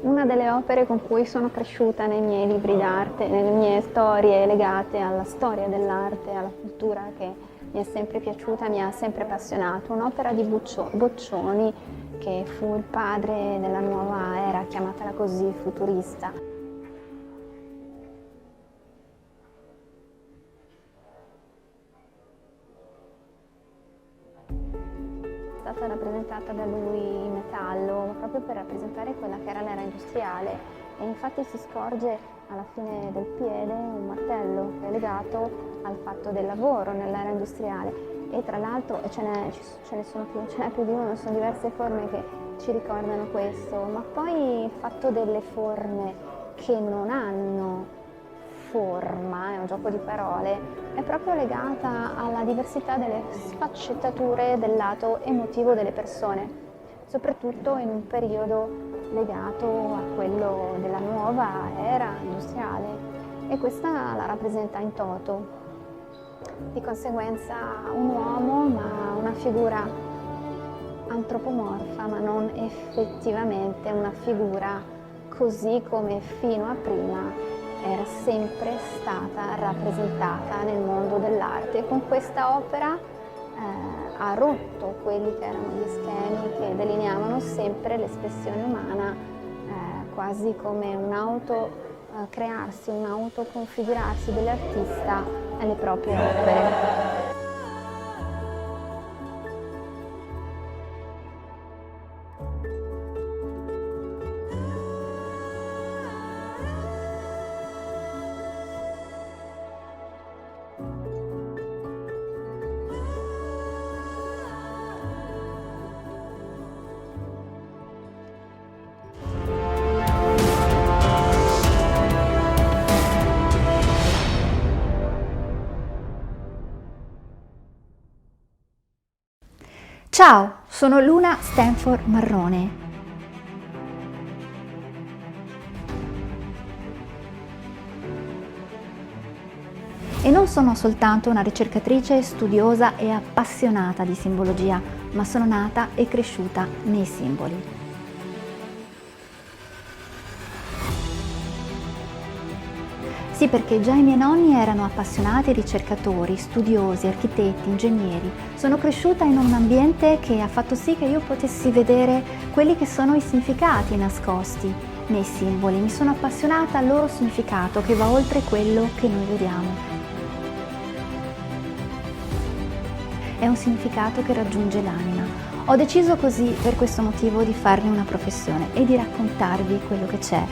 Una delle opere con cui sono cresciuta nei miei libri d'arte, nelle mie storie legate alla storia dell'arte, alla cultura che mi è sempre piaciuta, mi ha sempre appassionato, un'opera di Boccioni, che fu il padre della nuova era, chiamatela così, futurista. È stata rappresentata da lui in metallo proprio per rappresentare quella che era l'era industriale, e infatti si scorge alla fine del piede un martello che è legato al fatto del lavoro nell'era industriale, e tra l'altro ce n'è più di uno, sono diverse forme che ci ricordano questo, ma poi il fatto delle forme che non hanno forma, è un gioco di parole, è proprio legata alla diversità delle sfaccettature del lato emotivo delle persone, soprattutto in un periodo legato a quello della nuova era industriale, e questa la rappresenta in toto. Di conseguenza un uomo, ma una figura antropomorfa, ma non effettivamente una figura così come fino a prima era sempre stata rappresentata nel mondo dell'arte. Con questa opera ha rotto quelli che erano gli schemi che delineavano sempre l'espressione umana, quasi come crearsi, un autoconfigurarsi dell'artista alle proprie opere. Ciao, sono Luna Stanford Marrone. E non sono soltanto una ricercatrice studiosa e appassionata di simbologia, ma sono nata e cresciuta nei simboli. Sì, perché già i miei nonni erano appassionati ricercatori, studiosi, architetti, ingegneri. Sono cresciuta in un ambiente che ha fatto sì che io potessi vedere quelli che sono i significati nascosti nei simboli. Mi sono appassionata al loro significato, che va oltre quello che noi vediamo. È un significato che raggiunge l'anima. Ho deciso così, per questo motivo, di farne una professione e di raccontarvi quello che c'è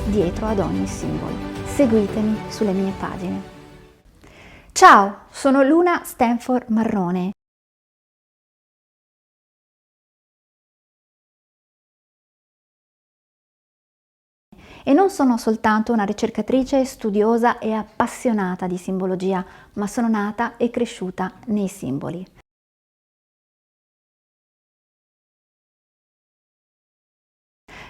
dietro ad ogni simbolo. Seguitemi sulle mie pagine. Ciao, sono Luna Stanford Marrone. E non sono soltanto una ricercatrice studiosa e appassionata di simbologia, ma sono nata e cresciuta nei simboli.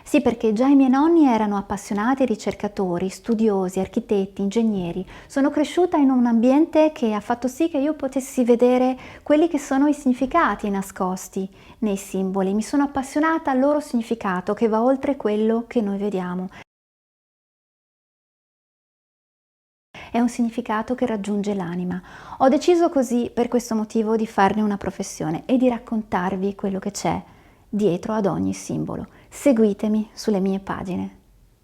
Sì, perché già i miei nonni erano appassionati ricercatori, studiosi, architetti, ingegneri. Sono cresciuta in un ambiente che ha fatto sì che io potessi vedere quelli che sono i significati nascosti nei simboli. Mi sono appassionata al loro significato, che va oltre quello che noi vediamo. È un significato che raggiunge l'anima. Ho deciso così, per questo motivo, di farne una professione e di raccontarvi quello che c'è dietro ad ogni simbolo. Seguitemi sulle mie pagine.